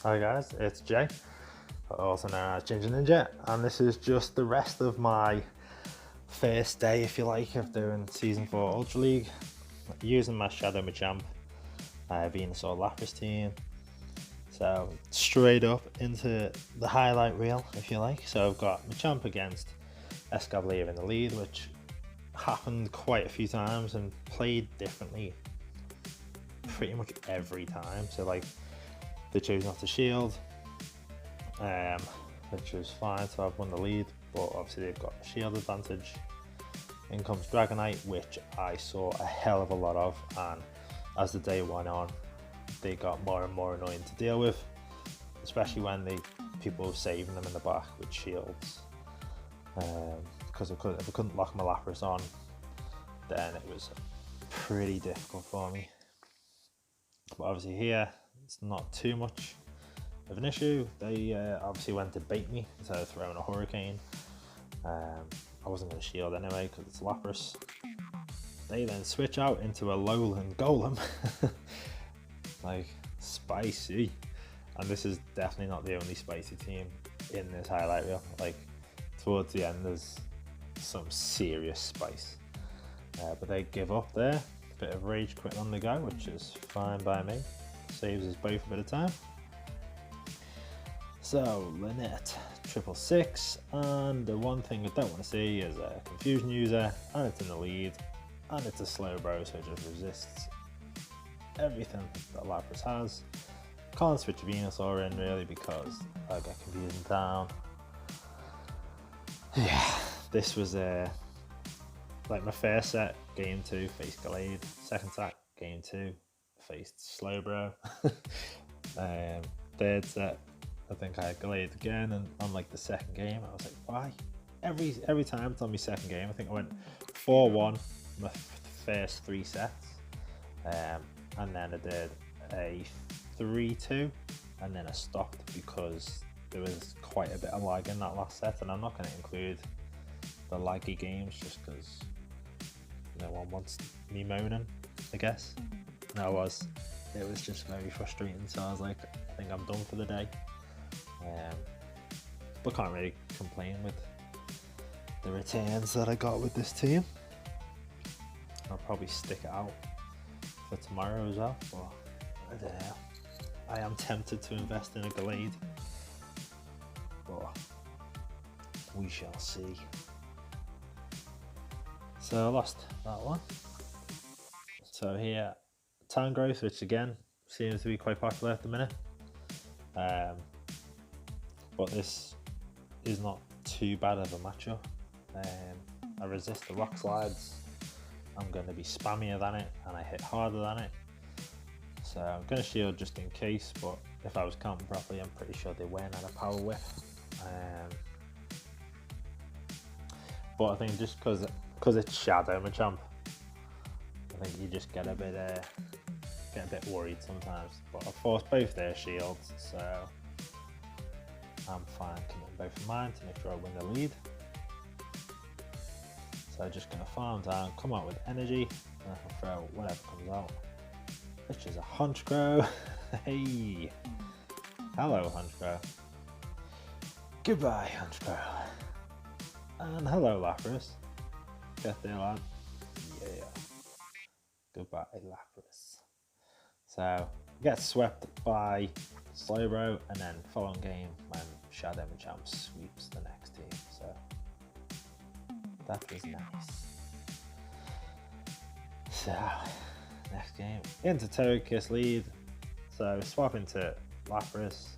Hi guys, it's Jay, also known as Ginger Ninja, and this is just the rest of my first day, if you like, of doing Season 4 Ultra League, using my Shadow Machamp, Venusaur Lapras team. So straight up into the highlight reel, if you like. So I've got Machamp against Escavalier in the lead, which happened quite a few times and played differently pretty much every time. So like, they chose not to shield, which was fine, so I've won the lead, but obviously they've got shield advantage. In comes Dragonite, which I saw a hell of a lot of, and as the day went on, they got more and more annoying to deal with, especially when people were saving them in the back with shields. Because if I couldn't lock my Lapras on, then it was pretty difficult for me. But obviously here, it's not too much of an issue. They obviously went to bait me instead of throwing a Hurricane. I wasn't going to shield anyway because it's Lapras. They then switch out into Alolan Golem. Like, spicy. And this is definitely not the only spicy team in this highlight reel. Like, towards the end there's some serious spice. But they give up there. Bit of rage quitting on the go, which is fine by me. Saves us both a bit of time. So Lynette 666, and the one thing I don't want to see is a confusion user, and it's in the lead, and it's a Slowbro, so it just resists everything that Lapras has. Can't switch Venusaur in really because I get confusion down. Yeah, this was like my first set, game 2, faced Gallade. Second set, game 2, faced Slowbro. Third set, I think I had Gallade again, and on like the second game, I was like, why? Every time it's on my second game, I think I went 4-1 my first 3 sets, and then I did a 3-2, and then I stopped because there was quite a bit of lag in that last set, and I'm not going to include the laggy games just because no one wants me moaning, I guess. No, it was just very frustrating, so I was like, I think I'm done for the day. But can't really complain with the returns that I got with this team. I'll probably stick it out for tomorrow as well, but I don't know. I am tempted to invest in a Gallade, but we shall see. So I lost that one. So here, Tangrowth, which again seems to be quite popular at the minute. But this is not too bad of a matchup. I resist the rock slides. I'm going to be spammier than it, and I hit harder than it. So I'm going to shield just in case, but if I was counting properly, I'm pretty sure they weren't at a power whip. But I think just because it's Shadow Machamp, I think you just get a bit worried sometimes. But I forced both their shields, so I'm fine committing both of mine to make sure I win the lead. So just gonna farm down, come out with energy, and I can throw whatever comes out, which is a Honchkrow. Hey, hello Honchkrow. Goodbye Honchkrow. And hello Lapras. Get there lad. Yeah. Goodbye Lapras. So get swept by Slowbro, and then following game when Shadow Machamp sweeps the next team. So that was nice. So next game into Togekiss lead. So swap into Lapras,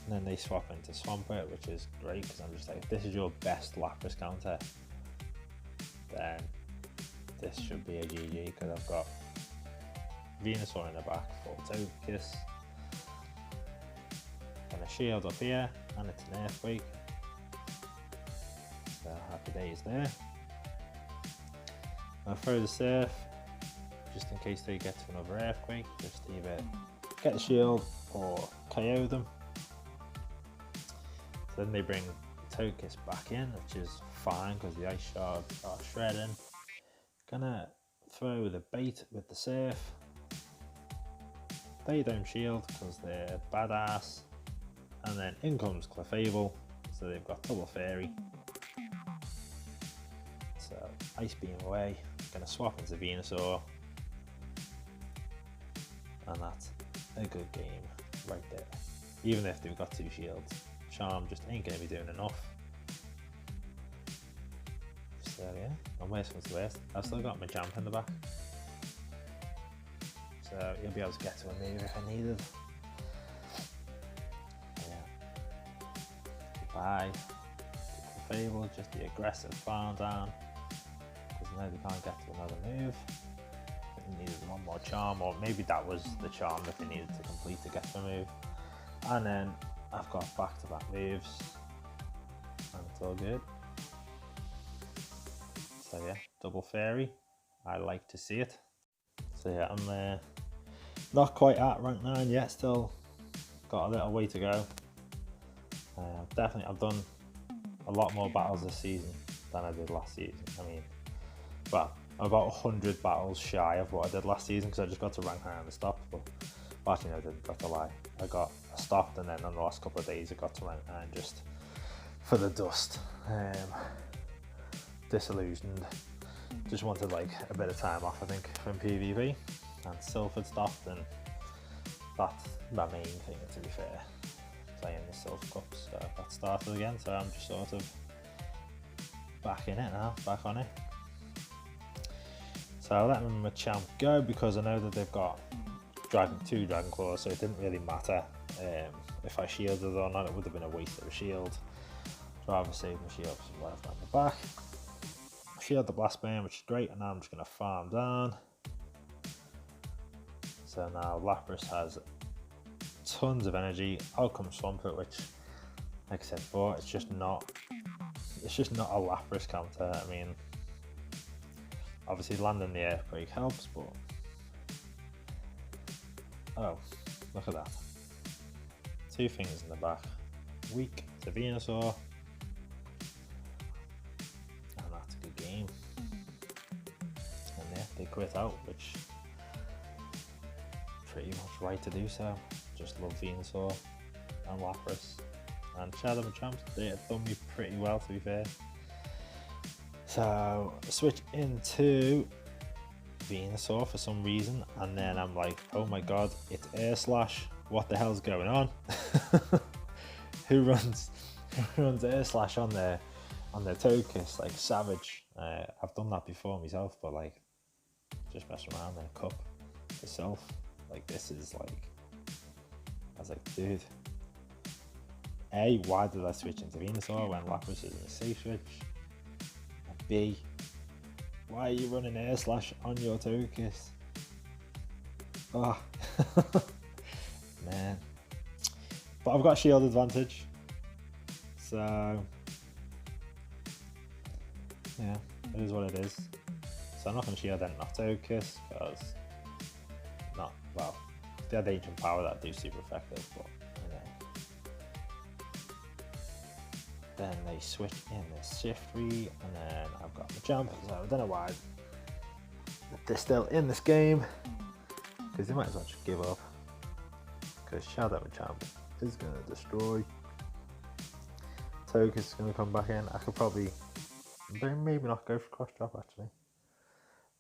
and then they swap into Swampert, which is great because I'm just like, if this is your best Lapras counter, then this should be a GG because I've got Venusaur in the back for Togekiss, and a shield up here, and it's an Earthquake. So happy days there. I'll throw the Surf just in case they get to another Earthquake, just either get the shield or KO them. So then they bring Togekiss back in, which is fine because the Ice Shards are shredding. Gonna throw the bait with the Surf. they don't shield because they're badass. And then in comes Clefable, so they've got double fairy. So Ice Beam away, gonna swap into Venusaur. And that's a good game right there. Even if they've got 2 shields, Charm just ain't gonna be doing enough. So yeah, and worst comes to worst, I've still got my Jump in the back. So you'll be able to get to a move if I needed. Yeah. Goodbye. Fable, just the aggressive farm down. Because now they can't get to another move. They needed one more charm, or maybe that was the charm that they needed to complete to get the move. And then I've got back-to-back moves. And it's all good. So yeah, double fairy. I like to see it. So yeah, I'm not quite at rank 9 yet, still got a little way to go. I've done a lot more battles this season than I did last season. I mean, well, I'm about 100 battles shy of what I did last season because I just got to rank 9 and stopped. But actually, no, I didn't, got to lie. I stopped, and then on the last couple of days I got to rank 9 just for the dust. Disillusioned. Just wanted like a bit of time off, I think, from PvP. And Silphid stopped, and that's my main thing, to be fair, playing the Silph Cups. So that started again, so I'm just sort of back in it now, back on it. So I let my champ go because I know that they've got 2 Dragon Claws, so it didn't really matter if I shielded or not. It would have been a waste of a shield. I'd rather save my shield for what I've got in the back. Shield the Blast Burn, which is great, and now I'm just going to farm down. So now Lapras has tons of energy. Out comes Swampert, which, like I said before, it's just not a Lapras counter. I mean, obviously landing the Earthquake helps, but oh, look at that. 2 things in the back. Weak to Venusaur. And that's a good game. And yeah, they quit out, which pretty much right to do so. Just love Venusaur and Lapras and Shadow Machamps. They have done me pretty well, to be fair. So switch into Venusaur for some reason, and then I'm like, oh my god, it's Air Slash. What the hell's going on? Who runs Air Slash on their Togekiss? Like, savage. I've done that before myself, but like just messing around in a cup myself. Like, this is like, I was like, dude, A, why did I switch into Venusaur when Lapras is in a safe switch? And B, why are you running Air Slash on your Togekiss? Oh, man. But I've got shield advantage. So, yeah, it is what it is. So I'm not going to shield anything off Togekiss because, well, they had Ancient Power that do super effective, but you know. Then they switch in the Shiftry, and then I've got the Jump, so I don't know why they're still in this game, because they might as well just give up, because Shadow Machamp is going to destroy. Togekiss is going to come back in. I could probably, maybe not go for cross drop actually,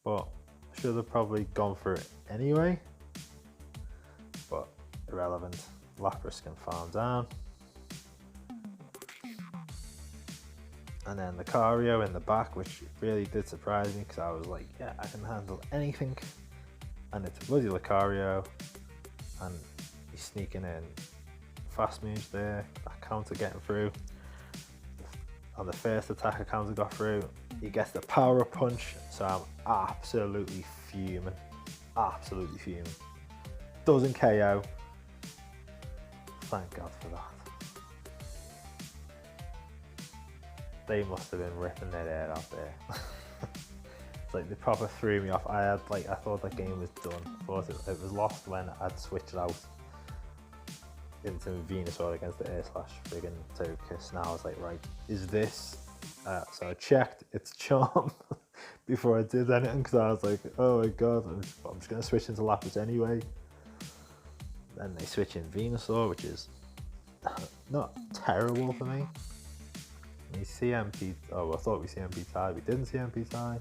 but I should have probably gone for it anyway, but irrelevant. Lapras can farm down. And then the Lucario in the back, which really did surprise me because I was like, yeah, I can handle anything. And it's a bloody Lucario, and he's sneaking in fast moves there. That counter getting through. On the first attack, a counter got through. He gets the power punch, so I'm absolutely fuming. Absolutely fuming. Doesn't KO. Thank God for that. They must have been ripping their hair out there. It's like they proper threw me off. I thought the game was done. I thought it was lost when I'd switched out into Venusaur against the Air Slash friggin' Togekiss. Now I was like, right, is this? So I checked its charm before I did anything, because I was like, oh my god, I'm just gonna switch into Lapras anyway. Then they switch in Venusaur, which is not terrible for me. We CMP, oh, I thought we CMP tie, we didn't CMP tie.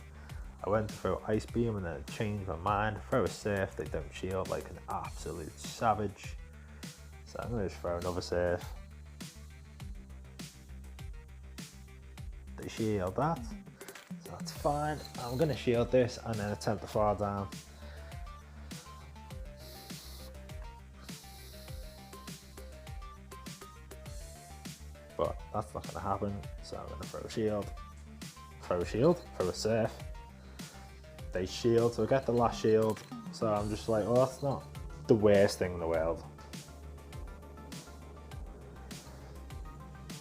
I went to throw Ice Beam and then it changed my mind. Throw a Surf, they don't shield like an absolute savage. So I'm going to just throw another Surf. They shield that, so that's fine. I'm going to shield this and then attempt to fall down. But that's not going to happen, so I'm going to throw a shield, throw a Surf. They shield, so I get the last shield. So I'm just like, well, that's not the worst thing in the world.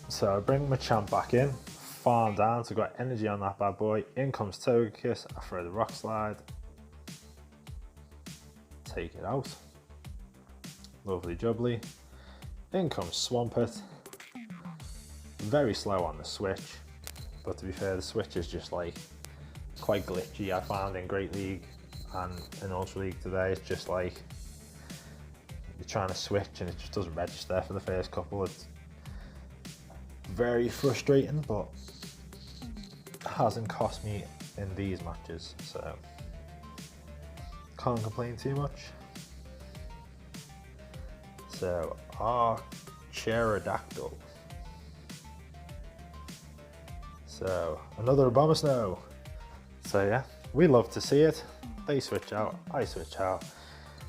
So I bring my champ back in, farm down, so I've got energy on that bad boy. In comes Togekiss, I throw the Rock Slide, take it out. Lovely jubbly. In comes Swampert. Very slow on the switch, but to be fair, the switch is just like quite glitchy. I found in Great League and in Ultra League today, it's just like you're trying to switch and it just doesn't register for the first couple. It's very frustrating, but it hasn't cost me in these matches, so can't complain too much. So Pterodactyl. So another Abomasnow. So yeah, we love to see it. They switch out, I switch out.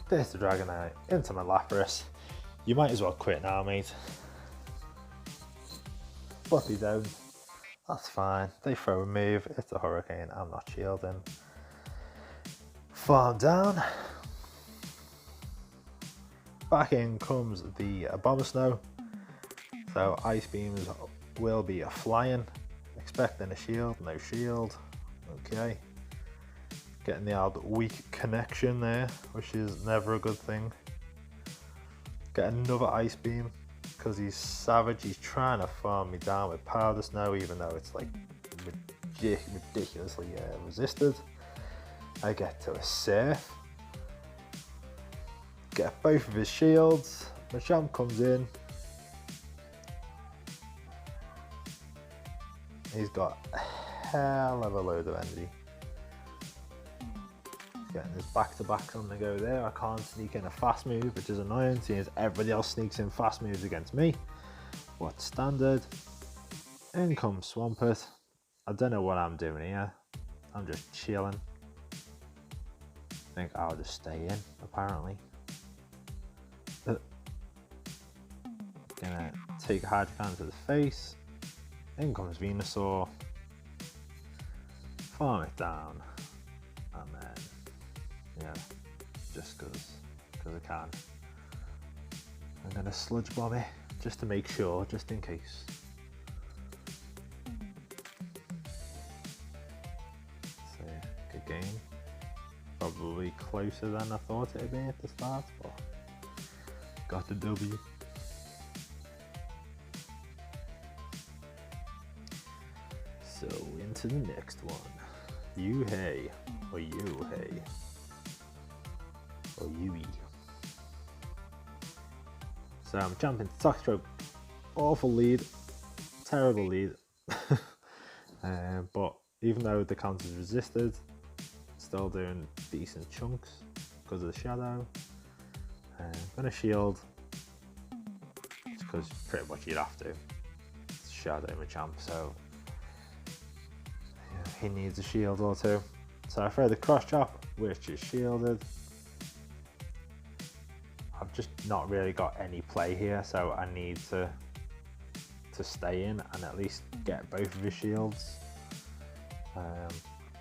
There's the Dragonite into my Lapras. You might as well quit now, mate. But they don't. That's fine. They throw a move. It's a Hurricane. I'm not shielding. Farm down. Back in comes the Abomasnow. So Ice Beams will be a flying. Expecting a shield, no shield. Okay. Getting the odd weak connection there, which is never a good thing. Get another Ice Beam, because he's savage. He's trying to farm me down with Powder Snow, even though it's like ridiculously resisted. I get to a Surf. Get both of his shields. Machamp comes in. He's got a hell of a load of energy. Getting his back-to-backs on the go there. I can't sneak in a fast move, which is annoying, seeing as everybody else sneaks in fast moves against me. What's standard? In comes Swampert. I don't know what I'm doing here. I'm just chilling. I think I'll just stay in, apparently. Gonna take a Hydreigon to the face. In comes Venusaur. Farm it down. And then, yeah, just because I can. I'm gonna Sludge Bomb it, just to make sure, just in case. So, good game. Probably closer than I thought it would be at the start, but got the W. So into the next one. You-Hey, or You-Hey, or Yui. So I'm jumping to Toxstroke. Awful lead, terrible lead. But even though the counter is resisted, still doing decent chunks because of the Shadow. I'm gonna shield, because pretty much you'd have to. It's Shadow Machamp, so he needs a shield or two. So I throw the Cross Chop, which is shielded. I've just not really got any play here, so I need to stay in and at least get both of his shields,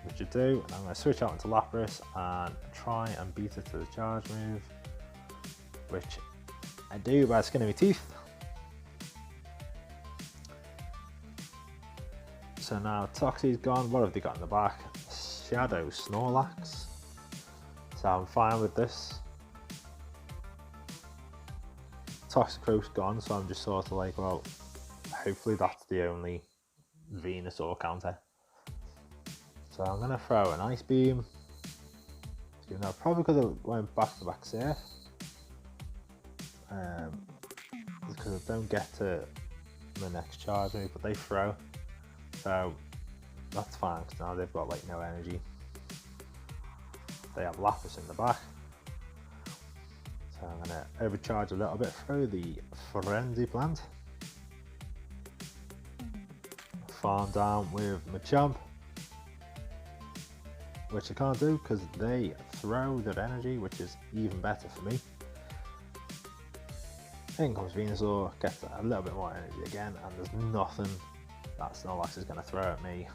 which I do. And I'm going to switch out into Lapras and try and beat it to the charge move, which I do by the skin of my teeth. So now Toxie's gone. What have they got in the back? Shadow Snorlax. So I'm fine with this. Toxicroak's gone, so I'm just sort of like, well, hopefully that's the only Venusaur counter. So I'm going to throw an Ice Beam. Even though I probably could have went back to back Surf. because I don't get to the next charge move, but they throw, so that's fine because now they've got like no energy. They have Lapras in the back, so I'm going to overcharge a little bit through the Frenzy Plant. Farm down with Machamp, which I can't do because they throw their energy, which is even better for me. In comes Venusaur, gets a little bit more energy again, and there's nothing that Snorlax is going to throw at me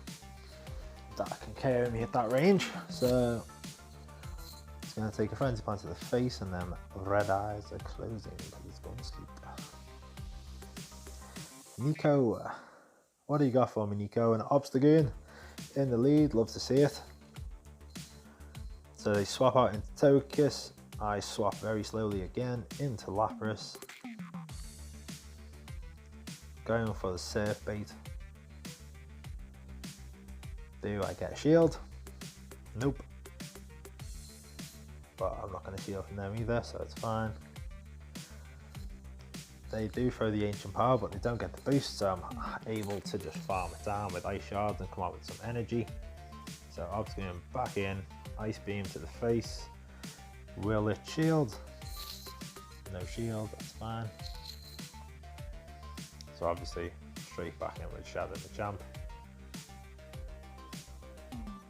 that can KO me at that range. So it's going to take a Frenzy Plant to the face, and then red eyes are closing, but he's going to sleep. Nico, what do you got for me, Nico? An Obstagoon in the lead, love to see it. So they swap out into Togekiss. I swap very slowly again into Lapras. Going for the Surf Bait. Do I get a shield? Nope. But I'm not going to shield from them either, so it's fine. They do throw the Ancient Power, but they don't get the boost, so I'm able to just farm it down with Ice Shards and come out with some energy. So Obstagoon back in, Ice Beam to the face. Will it shield? No shield, that's fine. So obviously straight back in with Shadow Machamp.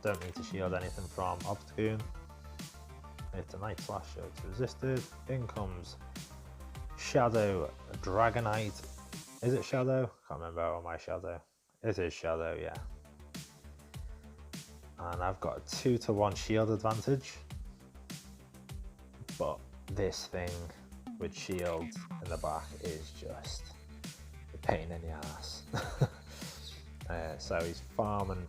Don't need to shield anything from Obstagoon. It's a Night Slash, so it's resisted. In comes Shadow Dragonite. Is it Shadow? Can't remember on my Shadow. It is Shadow, yeah. And I've got a 2-to-1 shield advantage. But this thing with shields in the back is just a pain in the ass. So he's farming.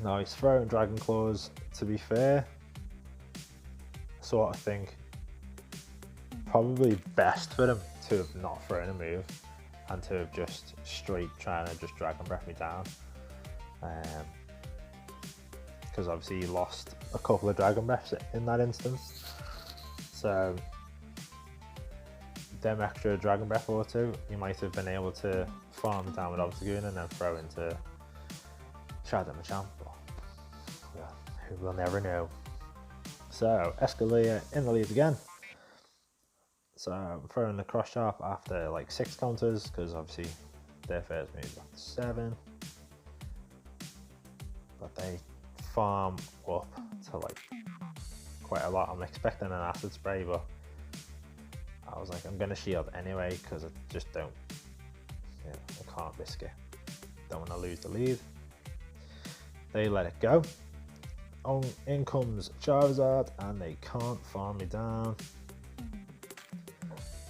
Now he's throwing Dragon Claws. To be fair, sort of think probably best for him to have not thrown a move and to have just straight trying to just Dragon Breath me down. Because obviously he lost a couple of Dragon Breaths in that instance. So them extra Dragon Breath or two, you might have been able to farm down with Obstagoon and then throw into Shadow Machamp. Yeah, who will never know. So Escalade in the lead again. So I'm throwing the Cross Sharp after like 6 counters because obviously their first move is 7. But they farm up to like quite a lot. I'm expecting an Acid Spray, but I was like, I'm gonna shield anyway because I just don't, I can't risk it. Don't want to lose the lead. They let it go. In comes Charizard and they can't farm me down.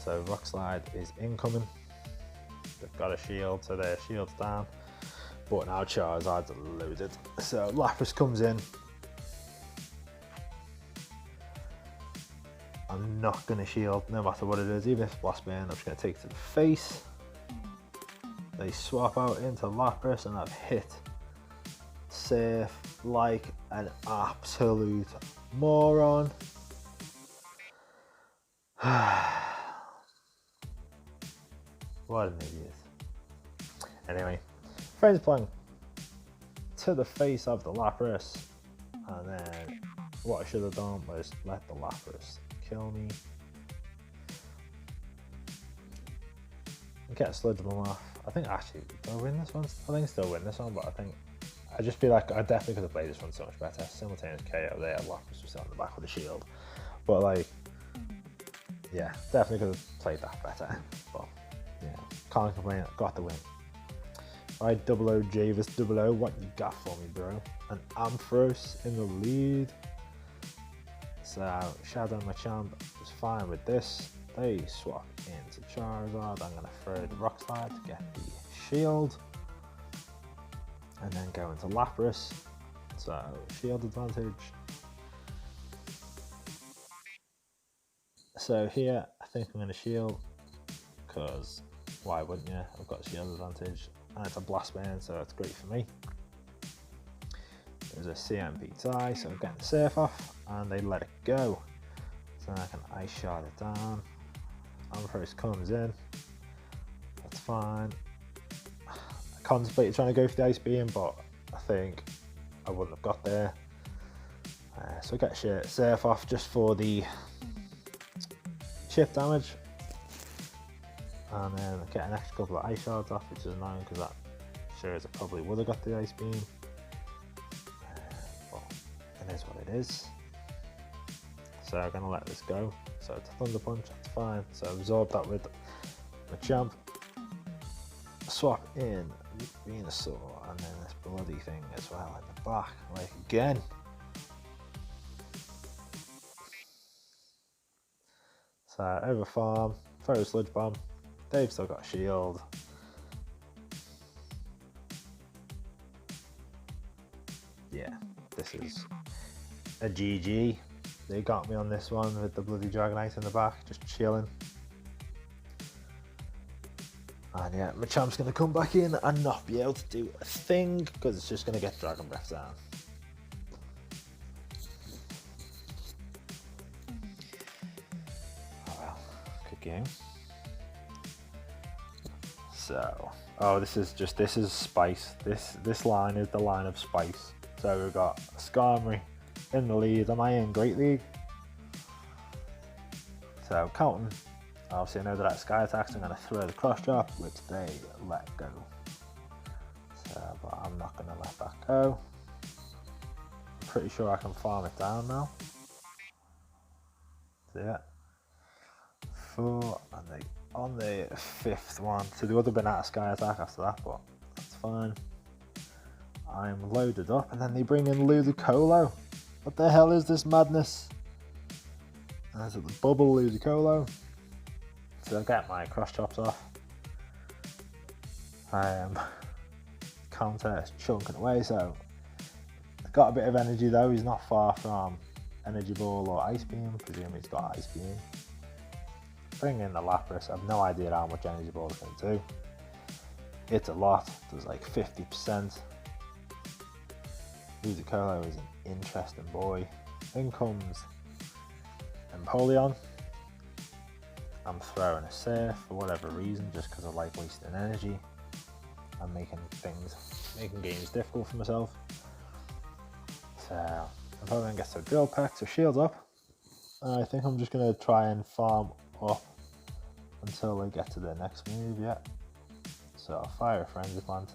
So Rock Slide is incoming. They've got a shield, so their shield's down. But now Charizard's loaded. So Lapras comes in. I'm not going to shield no matter what it is, even if it's Blast Burn, I'm just going to take it to the face. They swap out into Lapras and I've hit Surf like an absolute moron. What an idiot. Anyway, Frenzy Plant to the face of the Lapras, and then what I should have done was let the Lapras kill me. Get Sludge Bomb off. I think actually, do I win this one? I think I still win this one, but I just feel like I definitely could have played this one so much better. Simultaneous KO there, Lapras was still on the back with a shield. But like, yeah, definitely could have played that better. But yeah, can't complain, got the win. Alright, 00 Javis 00, what you got for me, bro? An Ampharos in the lead. So Shadow Machamp is fine with this. They swap into Charizard. I'm gonna throw the Rock Slide to get the shield. And then go into Lapras. So shield advantage. So here I think I'm gonna shield because why wouldn't you? I've got shield advantage. And it's a Blast Burn, so it's great for me. There's a CMP tie, so I'm getting the Surf off. and they let it go. So then I can ice shard it down. Amethyst comes in. That's fine. I contemplated trying to go for the ice beam, but I think I wouldn't have got there. So I get Surf off just for the chip damage. And then I get an extra couple of ice shards off, which is annoying because that shows I probably would have got the ice beam. But it is what it is. So I'm going to let this go. So it's a Thunder Punch, that's fine. So absorb that with Machamp. Swap in Venusaur, and then this bloody thing as well in the back, like again. So over farm, throw a Sludge Bomb. They've still got a shield. Yeah, this is a GG. They got me on this one with the bloody Dragonite in the back, just chilling. And yeah, Machamp's going to come back in and not be able to do a thing because it's just going to get Dragon Breath down. Oh well, good game. So, oh, this is spice. This line is the line of spice. So we've got Skarmory in the lead. Am I in Great League? So counting. Obviously I know that Sky Attacks, I'm going to throw the Cross Drop, which they let go. So, but I'm not going to let that go. I'm pretty sure I can farm it down now. So yeah. 4, and they on the 5th one. So they would have been out of Sky Attack after that, but that's fine. I'm loaded up, and then they bring in Ludicolo. What the hell is this madness? And there's the bubble Ludicolo. So I get my cross chops off. Counter is chunking away, so he's got a bit of energy though. He's not far from Energy Ball or Ice Beam. Presume he's got Ice Beam. Bring in the Lapras. I have no idea how much Energy Ball is going to do. It's a lot. There's like 50%. Ludicolo is an interesting boy. In comes Empoleon. I'm throwing a Surf for whatever reason, just because I like wasting energy and making games difficult for myself. So Empoleon gets a Drill Peck, so shields up. And I think I'm just going to try and farm up until I get to the next move, yeah. So I'll fire a Frenzy Plant.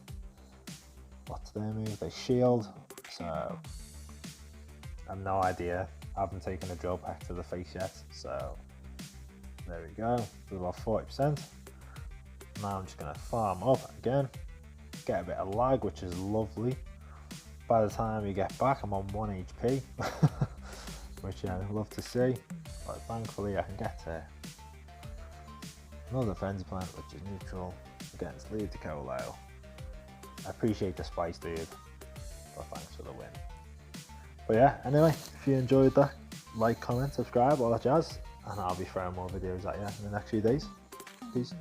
What's their move? They shield, so I have no idea. I haven't taken a Drill Peck to the face yet, so there we go. There's about 40%. Now I'm just going to farm up again, get a bit of lag, which is lovely. By the time you get back, I'm on 1 HP, which I'd love to see. But thankfully, I can get to another Frenzy Plant, which is neutral against Ludicolo. I appreciate the spice, dude, but thanks for the win. But yeah, anyway, if you enjoyed that, like, comment, subscribe, all that jazz, and I'll be throwing more videos at you in the next few days. Peace.